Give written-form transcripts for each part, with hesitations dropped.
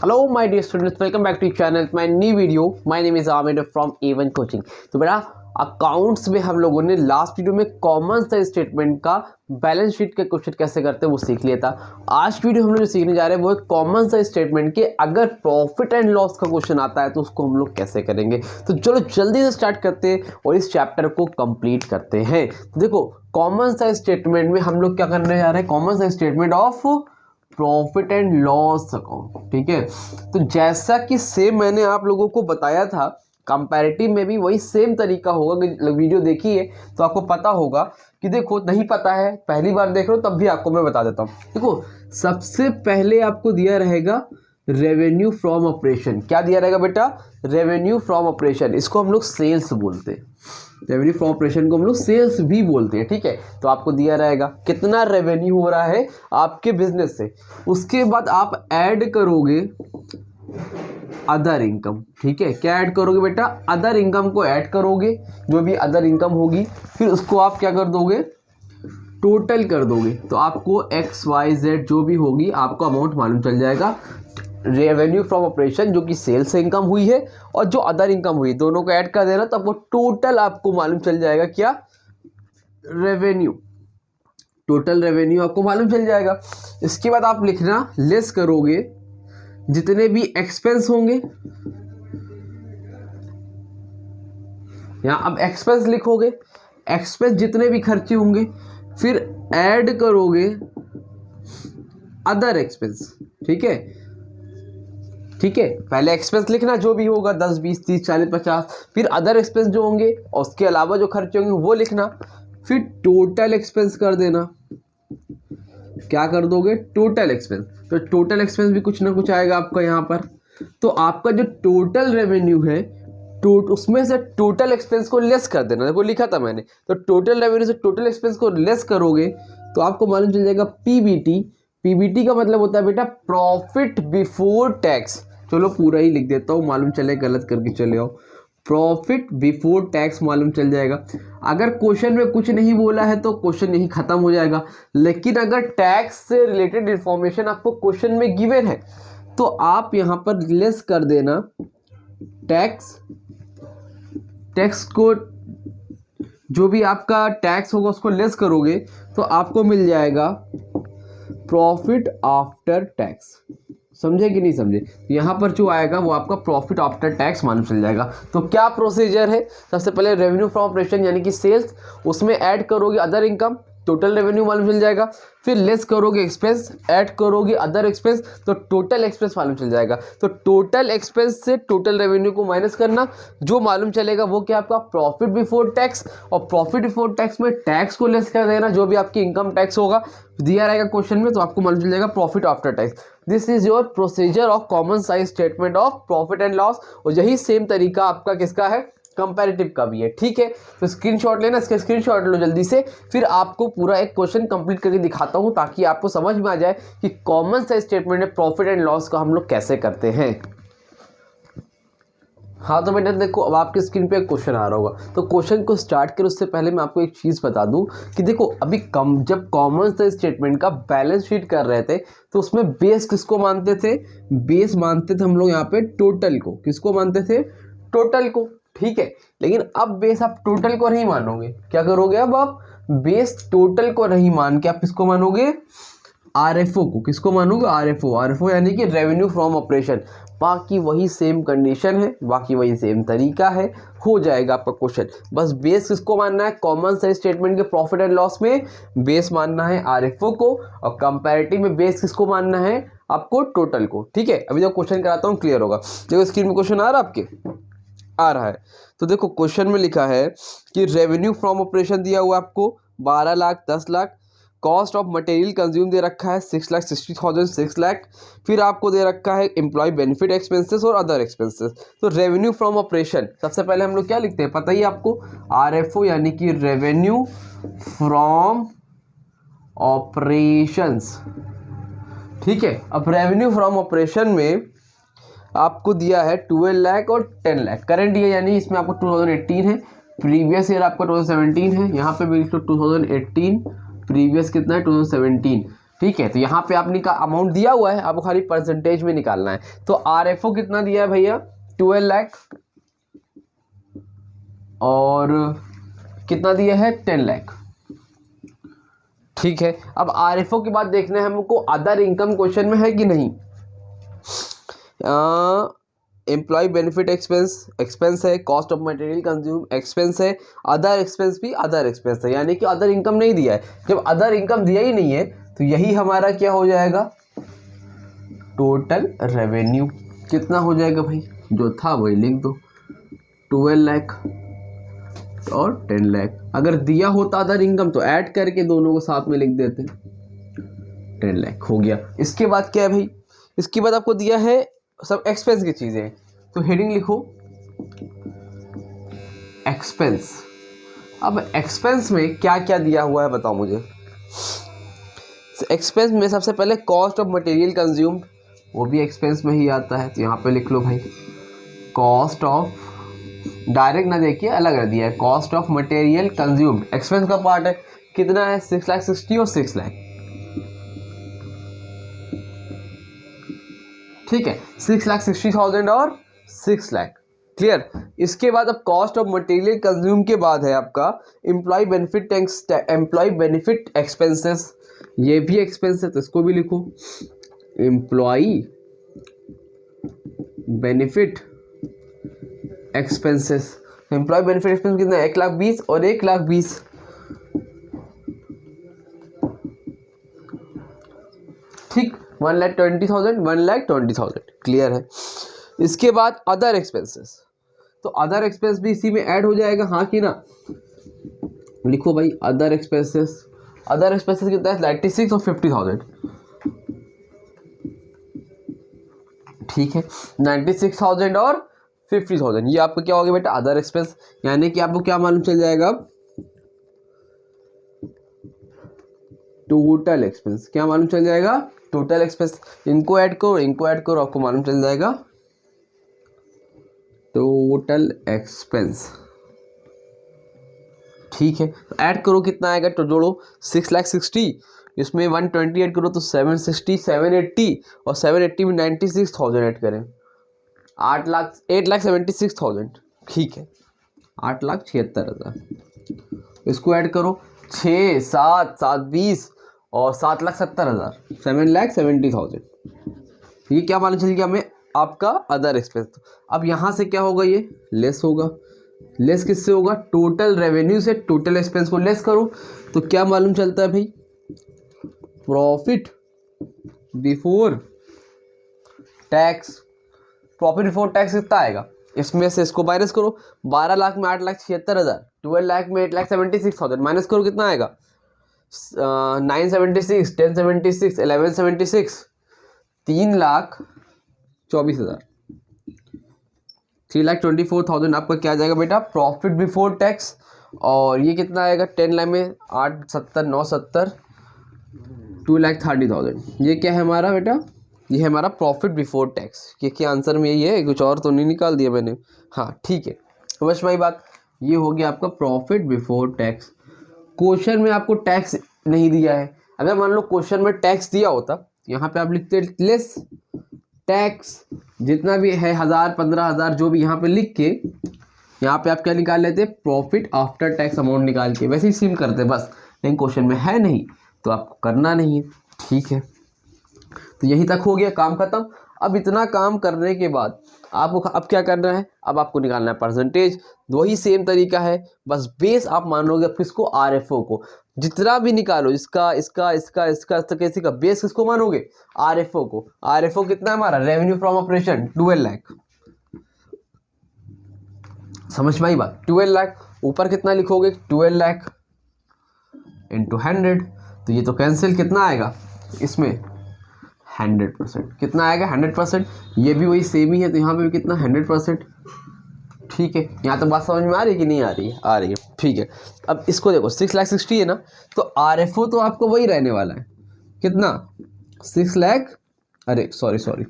Hello my dear students, welcome back to channel my new video. My name is Amir from A1 Coaching। तो बेटा accounts में हम लोगों ने last video में कॉमन सा स्टेटमेंट का बैलेंस शीट के क्वेश्चन कैसे करते हैं वो सीख लिया था। आज वीडियो हम लोग जो सीखने जा रहे हैं वो एक कॉमन सा स्टेटमेंट के अगर प्रॉफिट एंड लॉस का क्वेश्चन आता है तो उसको हम लोग कैसे करेंगे। तो चलो जल्दी से स्टार्ट करते हैं और इस चैप्टर को कंप्लीट करते हैं। तो देखो कॉमन सा स्टेटमेंट में हम लोग क्या करने जा रहे हैं, कॉमन सा statement of profit and loss account. ठीक है, तो जैसा कि सेम मैंने आप लोगों को बताया था कंपैरेटिव में भी वही सेम तरीका होगा। वीडियो देखिए तो आपको पता होगा कि देखो नहीं पता है पहली बार देख रहे हो तब भी आपको मैं बता देता हूँ। देखो सबसे पहले आपको दिया रहेगा रेवेन्यू फ्रॉम ऑपरेशन। क्या दिया रहेगा बेटा? Revenue from operation. इसको हम लोग सेल्स बोलते हैं। रेवेन्यू फ्रॉम ऑपरेशन को हम लोग सेल्स भी बोलते हैं। ठीक है, तो आपको दिया रहेगा कितना रेवेन्यू हो रहा है आपके बिजनेस से। उसके बाद आप ऐड करोगे अदर इनकम। ठीक है, क्या ऐड करोगे बेटा? अदर इनकम को ऐड करोगे, जो भी अदर इनकम होगी, फिर उसको आप क्या कर दोगे? टोटल कर दोगे। तो आपको XYZ जो भी होगी आपको अमाउंट मालूम चल जाएगा। रेवेन्यू फ्रॉम ऑपरेशन जो कि सेल्स से इनकम हुई है और जो अदर इनकम हुई, दोनों को ऐड कर देना तो आपको टोटल आपको मालूम चल जाएगा। क्या? रेवेन्यू। टोटल रेवेन्यू आपको मालूम चल जाएगा। इसके बाद आप लिखना लेस करोगे जितने भी एक्सपेंस होंगे। यहां अब एक्सपेंस लिखोगे, एक्सपेंस जितने भी खर्चे होंगे, फिर ऐड करोगे अदर एक्सपेंस। ठीक है, ठीक है, पहले एक्सपेंस लिखना जो भी होगा 10 20 30 40 50, फिर अदर एक्सपेंस जो होंगे और उसके अलावा जो खर्चे होंगे वो लिखना, फिर टोटल एक्सपेंस कर देना। क्या कर दोगे? Total expense. तो टोटल एक्सपेंस भी कुछ ना कुछ आएगा आपका यहाँ पर। तो आपका जो टोटल रेवेन्यू है उसमें से टोटल एक्सपेंस को लेस कर देना। देखो लिखा था मैंने, तो टोटल रेवेन्यू से टोटल एक्सपेंस को लेस करोगे तो आपको मालूम चल जाएगा पीबीटी। पीबीटी का मतलब होता है बेटा प्रॉफिट बिफोर टैक्स। चलो पूरा ही लिख देता हूँ, मालूम चले गलत करके चले आओ। प्रॉफिट बिफोर टैक्स मालूम चल जाएगा। अगर क्वेश्चन में कुछ नहीं बोला है तो क्वेश्चन यही खत्म हो जाएगा, लेकिन अगर टैक्स से रिलेटेड इंफॉर्मेशन आपको क्वेश्चन में गिवन है तो आप यहाँ पर लेस कर देना टैक्स। टैक्स को जो भी आपका टैक्स होगा उसको लेस करोगे तो आपको मिल जाएगा प्रॉफिट आफ्टर टैक्स। समझे कि नहीं समझे? यहाँ पर जो आएगा वो आपका प्रॉफिट आफ्टर टैक्स मालूम चल जाएगा। तो क्या प्रोसीजर है? सबसे पहले रेवेन्यू फ्रॉम ऑपरेशन यानी कि सेल्स, उसमें ऐड करोगे अदर इनकम, टोटल रेवेन्यू मालूम चल जाएगा। फिर लेस करोगे एक्सपेंस, ऐड करोगे अदर एक्सपेंस, तो टोटल एक्सपेंस मालूम चल जाएगा। तो टोटल एक्सपेंस से टोटल रेवेन्यू को माइनस करना, जो मालूम चलेगा वो क्या? आपका प्रॉफिट बिफोर टैक्स। और प्रॉफिट बिफोर टैक्स में टैक्स को लेस कर देना, जो भी आपकी इनकम टैक्स होगा दिया रहेगा क्वेश्चन में, तो आपको मालूम चल जाएगा profit after tax. This is your procedure of common size statement of profit and loss. और यही सेम तरीका आपका किसका है? कंपैरेटिव का भी है। ठीक है, तो स्क्रीनशॉट लेना, इसके स्क्रीनशॉट लो जल्दी से, फिर आपको पूरा एक क्वेश्चन कंप्लीट करके दिखाता हूं ताकि आपको समझ में आ जाए कि कॉमन साइज स्टेटमेंट में प्रॉफिट एंड लॉस का हम लोग कैसे करते हैं। हाँ तो बेटा देखो अब आपके स्क्रीन पे एक क्वेश्चन आ रहा होगा, तो क्वेश्चन को स्टार्ट कर उससे पहले मैं आपको एक चीज़ बता दूं कि देखो अभी जब कॉमन साइज स्टेटमेंट का बैलेंस शीट कर रहे थे तो उसमें बेस किसको मानते थे? बेस मानते थे हम लोग यहाँ पे टोटल को। किसको मानते थे? टोटल को। ठीक है, लेकिन अब बेस आप टोटल को नहीं मानोगे। क्या करोगे? अब आप बेस टोटल को नहीं मान के आप किसको मानोगे? RFO को। किसको मानोगे? RFO। RFO यानी कि रेवेन्यू फ्रॉम ऑपरेशन। बाकी वही सेम कंडीशन है, बाकी वही सेम तरीका है, हो जाएगा आपका क्वेश्चन। बस बेस किसको मानना है? कॉमन साइज स्टेटमेंट के प्रॉफिट एंड लॉस में बेस मानना है RFO को, और कंपैरेटिव में बेस किसको मानना है? आपको टोटल को। ठीक है, अभी जब क्वेश्चन कराता हूँ क्लियर होगा। देखो स्क्रीन में क्वेश्चन आ रहा है आपके, आ रहा है। तो देखो क्वेश्चन में लिखा है कि रेवेन्यू फ्रॉम ऑपरेशन दिया हुआ आपको 12 lakh 10 lakh, cost of material consume दे रखा है 6,60,000 6 लाख, फिर आपको दे रखा है एम्प्लॉय बेनिफिट एक्सपेंसेस और अदर एक्सपेंसेस। तो रेवेन्यू फ्रॉम ऑपरेशन सबसे पहले हम लोग क्या लिखते हैं पता ही आपको? RFO यानी कि रेवेन्यू फ्रॉम ऑपरेशंस। ठीक है, अब रेवेन्यू फ्रॉम ऑपरेशन में आपको दिया है 12 लाख और 10 लाख। करंट ईयर यानी इसमें आपको 2018 है, प्रीवियस ईयर आपका 2017 है। यहाँ पे भी 2018, प्रीवियस कितना है? 2017। ठीक है। तो यहाँ पे आपने का अमाउंट दिया हुआ है, आपको खाली परसेंटेज में निकालना है। तो RFO कितना दिया है भैया, 12 लाख, और कितना दिया है, 10 लाख। ठीक है। अब RFO के बाद देखना है हमको अदर इनकम क्वेश्चन में है कि नहीं। एम्प्लॉय बेनिफिट एक्सपेंस है, cost of material consume expense है, अदर एक्सपेंस भी अदर एक्सपेंस है, यानी कि अदर इनकम नहीं दिया है। जब अदर इनकम दिया ही नहीं है तो यही हमारा क्या हो जाएगा, टोटल रेवेन्यू। कितना हो जाएगा भाई, जो था वही लिख दो, 12 लाख और 10 लाख। अगर दिया होता अदर इनकम तो ऐड करके दोनों को साथ में लिख देते, 10 लाख हो गया। इसके बाद क्या है भाई, इसके बाद आपको दिया है सब एक्सपेंस की चीज़ें, तो हेडिंग लिखो एक्सपेंस। अब एक्सपेंस में क्या क्या दिया हुआ है बताओ मुझे। एक्सपेंस में सबसे पहले कॉस्ट ऑफ मटेरियल कंज्यूम्ड, वो भी एक्सपेंस में ही आता है, तो यहाँ पे लिख लो भाई कॉस्ट ऑफ, डायरेक्ट ना देखिए अलग रख दिया है, cost of material consumed expense का पार्ट है। कितना है, 6,60,000 और 6 लाख। ठीक है, 6,60,000 और 6 लाख, क्लियर। इसके बाद अब कॉस्ट ऑफ मटेरियल कंज्यूम के बाद है आपका employee benefit tax, employee benefit expenses, ये भी एक्सपेंस है तो इसको भी लिखो employee benefit expenses. Employee benefit expense कितना है, 1,20,000 और 1,20,000। ठीक, 1,20,000 1,20,000, क्लियर है। इसके बाद अदर एक्सपेंसेस, तो अदर एक्सपेंस भी इसी में ऐड हो जाएगा, हाँ कि ना। लिखो भाई अदर एक्सपेंसेस, अदर एक्सपेंसेस कितना है, 96 और 50,000। ठीक है, 96,000 और 50,000, ये आपको क्या हो गया बेटा, अदर एक्सपेंस। यानी कि आपको क्या मालूम चल जाएगा अब, टोटल एक्सपेंस। क्या मालूम चल जाएगा, टोटल एक्सपेंस। इनको ऐड करो, आपको मालूम चल जाएगा टोटल एक्सपेंस। ठीक है, तो ऐड करो कितना आएगा, तो जोड़ो 6,60,000, इसमें 120 ऐड करो तो 760, 780 और 780 में 96,000 ऐड करें, 8,76,000। ठीक है, 8,76,000। इसको ऐड करो 6, 7, 7, 20 और 7,70,000, 7,70,000। ये क्या मालूम चल गया हमें, आपका अदर एक्सपेंस। अब यहाँ से क्या होगा, ये लेस होगा। लेस किससे होगा, टोटल रेवेन्यू से टोटल एक्सपेंस को लेस करो, तो क्या मालूम चलता है भाई, profit before tax. Profit before tax कितना आएगा, इसमें से इसको माइनस करो, 12 लाख में 8,76,000, 12 लाख में 8,76,000 माइनस करो, कितना आएगा, 976, 1076, 1176, 3,24,000, 3,24,000 आपका क्या आ जाएगा बेटा, प्रॉफिट बिफोर टैक्स। और ये कितना आएगा, 10 लाख में 8,70, 9,70, 2,30,000। ये क्या है हमारा बेटा, ये है हमारा प्रॉफिट बिफोर टैक्स। ये क्या आंसर में यही है, कुछ और तो नहीं निकाल दिया मैंने। हाँ ठीक है, समझ में आई बात। ये हो गया आपका प्रॉफिट बिफोर टैक्स। क्वेश्चन में आपको टैक्स नहीं दिया है, अगर मान लो क्वेश्चन में टैक्स दिया होता, यहाँ पे आप लिखते लेस टैक्स, जितना भी है 1,000, 15,000 जो भी यहाँ पे लिख के, यहाँ पे आप क्या निकाल लेते, प्रॉफिट आफ्टर टैक्स अमाउंट निकाल के वैसे ही सिम करते बस। लेकिन क्वेश्चन में है नहीं तो आपको करना नहीं है। ठीक है, तो यहीं तक हो गया, काम खत्म। अब इतना काम करने के बाद आपको अब क्या करना है, अब आपको निकालना है परसेंटेज। वही सेम तरीका है, बस बेस आप मान लोगे किसको, RFO को। जितना भी निकालो, इसका इसका इसका इसका इसका किसी का बेस किसको मानोगे, RFO को। RFO कितना है हमारा, रेवेन्यू फ्रॉम ऑपरेशन 12 लाख। समझ में आई बात, 12 लाख। ऊपर कितना लिखोगे, 12 लाख इंटू 100, तो ये तो कैंसिल, कितना आएगा इसमें 100%। कितना आएगा 100%। ये भी वही सेम ही है, तो यहाँ पे भी कितना 100%। ठीक है, यहाँ तो बात समझ में आ रही है कि नहीं आ रही है, आ रही है। ठीक है, अब इसको देखो 6,60,000 है ना, तो RFO तो आपको वही रहने वाला है, कितना 6 लाख, अरे सॉरी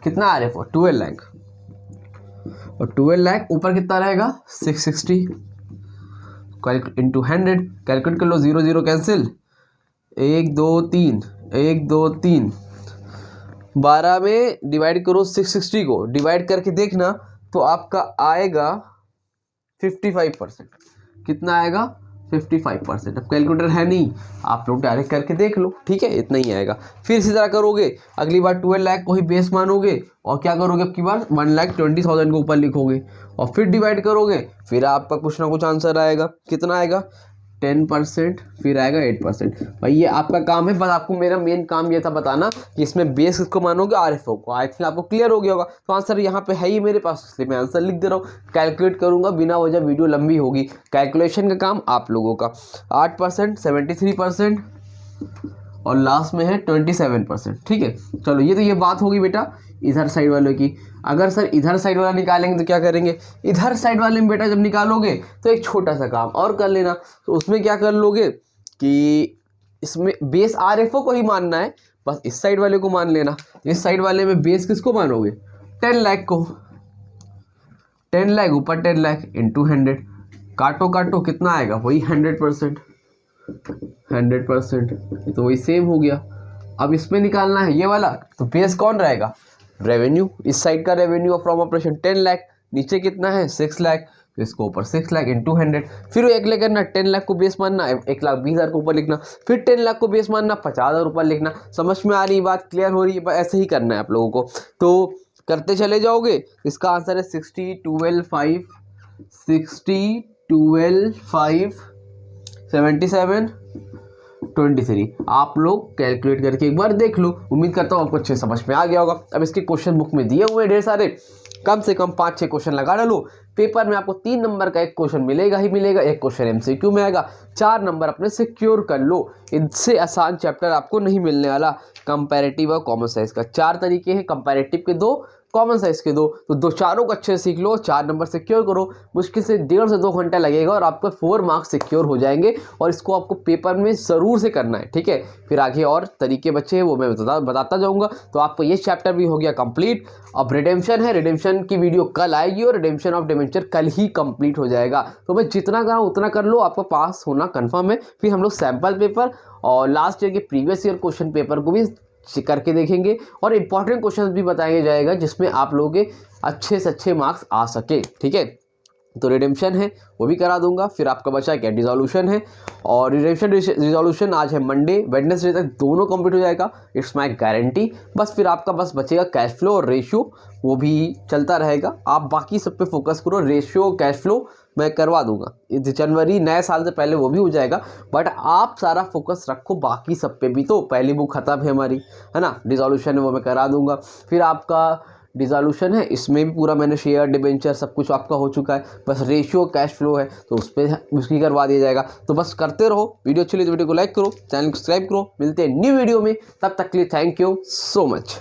कितना RFO 12 लाख, और 12 लाख ऊपर कितना रहेगा 660 इंटू 100, कैलकुलेट कर लो, 0 0 कैंसिल, 1 2 3, 1 2 3, 12 में डिवाइड करो 660 को, डिवाइड करके देखना तो आपका आएगा 55%। कितना आएगा? 55%। अब कैलकुलेटर है नहीं, आप लोग डायरेक्ट करके देख लो, ठीक है, इतना ही आएगा। फिर इसी तरह करोगे, अगली बार 12 लाख को ही बेस मानोगे और क्या करोगे, अब की बार 1,20,000 को ऊपर लिखोगे और फिर डिवाइड करोगे, फिर आपका कुछ ना कुछ आंसर आएगा। कितना आएगा? 10%, फिर आएगा 8%। भाई ये आपका काम है, बस आपको मेरा मेन काम ये था बताना कि इसमें बेस किसको मानोगे, आरएफओ को। आई थिंक आपको क्लियर हो गया होगा। तो आंसर यहाँ पे है ही मेरे पास, इसलिए मैं आंसर लिख दे रहा हूँ। कैलकुलेट करूंगा बिना वजह, वीडियो लंबी होगी। कैलकुलेशन का काम आप लोगों का। 8%, 73% और लास्ट में है 27%। ठीक है, चलो ये तो ये बात होगी बेटा इधर साइड वालों की। अगर सर इधर साइड वाला निकालेंगे तो क्या करेंगे? इधर साइड वाले में बेटा जब निकालोगे तो एक छोटा सा काम और कर लेना। तो उसमें क्या कर लोगे कि इसमें बेस आरएफओ को ही मानना है, बस इस साइड वाले को मान लेना। इस साइड वाले में बेस किसको मानोगे? 10 लाख को। 10 लाख ऊपर 10 लाख इंटू 100, काटो काटो कितना आएगा? वही 100%। 100% तो वही सेम हो गया। अब इसमें निकालना है ये वाला, तो बेस कौन रहेगा? रेवेन्यू। इस साइड का रेवेन्यू फ्रॉम ऑपरेशन 10 लाख, नीचे कितना है? 6 लाख, तो इसको ऊपर 6 लाख इंटू 100। फिर वो एक लेकर ना 10 लाख को बेस मानना, 1,20,000 को ऊपर लिखना, फिर 10 लाख को बेस मानना, 50,000 ऊपर लिखना। समझ में आ रही बात? क्लियर हो रही है? ऐसे ही करना है आप लोगों को। तो करते चले जाओगे। इसका आंसर है 60 12 5, 60 12 5 77 23। आप लोग कैलकुलेट करके एक बार देख लो। उम्मीद करता हूँ आपको अच्छे समझ में आ गया होगा। अब इसके क्वेश्चन बुक में दिए हुए ढेर सारे, कम से कम 5-6 क्वेश्चन लगा डालो। पेपर में आपको 3 नंबर का एक क्वेश्चन मिलेगा ही मिलेगा, एक क्वेश्चन एमसीक्यू में आएगा। 4 नंबर अपने सिक्योर कर लो। इनसे आसान चैप्टर आपको नहीं मिलने वाला। कंपैरेटिव और कॉमन साइंस का 4 तरीके हैं, कंपैरेटिव के 2, कॉमन साइंस के 2। तो 2 चारों को अच्छे से सीख लो, 4 नंबर सिक्योर करो। मुश्किल से 1.5 से 2 घंटा लगेगा और आपका 4 मार्क्स सिक्योर हो जाएंगे। और इसको आपको पेपर में ज़रूर से करना है, ठीक है। फिर आगे और तरीके बच्चे हैं वो मैं बताता जाऊंगा। तो आपको ये चैप्टर भी हो गया कंप्लीट। अब रिडेम्पशन है, रिडेम्पशन की वीडियो कल आएगी और रिडेम्पशन ऑफ डिबेंचर कल ही कंप्लीट हो जाएगा। तो मैं जितना कहा उतना कर लो, आपका पास होना कंफर्म है। फिर हम लोग सैम्पल पेपर और लास्ट ईयर के प्रीवियस ईयर क्वेश्चन पेपर को भी करके देखेंगे और इंपॉर्टेंट क्वेश्चन भी बताया जाएगा जिसमें आप लोगों के अच्छे से अच्छे मार्क्स आ सके, ठीक है। तो रिडेम्पशन है वो भी करा दूंगा। फिर आपका बचा क्या? डिसोल्यूशन है। और रिडेम्पशन रिजोल्यूशन आज है मंडे, वेडनेसडे तक दोनों कंप्लीट हो जाएगा, इट्स माय गारंटी। बस फिर आपका बस बचेगा कैश फ्लो और रेशियो, वो भी चलता रहेगा। आप बाकी सब पे फोकस करो। रेशियो कैश फ्लो मैं करवा दूंगा जनवरी नए साल से पहले, वो भी हो जाएगा। बट आप सारा फोकस रखो बाकी सब पे भी। तो पहली बुक खत्म है हमारी, है ना। डिसोल्यूशन है वो मैं करा दूंगा। फिर आपका डिसोल्यूशन है, इसमें भी पूरा मैंने शेयर डिबेंचर सब कुछ आपका हो चुका है। बस रेशियो कैश फ्लो है तो उस पर उसकी करवा दिया जाएगा। तो बस करते रहो। वीडियो अच्छी लगी तो वीडियो को लाइक करो, चैनल को सब्सक्राइब करो। मिलते हैं न्यू वीडियो में, तब तक के लिए थैंक यू सो मच।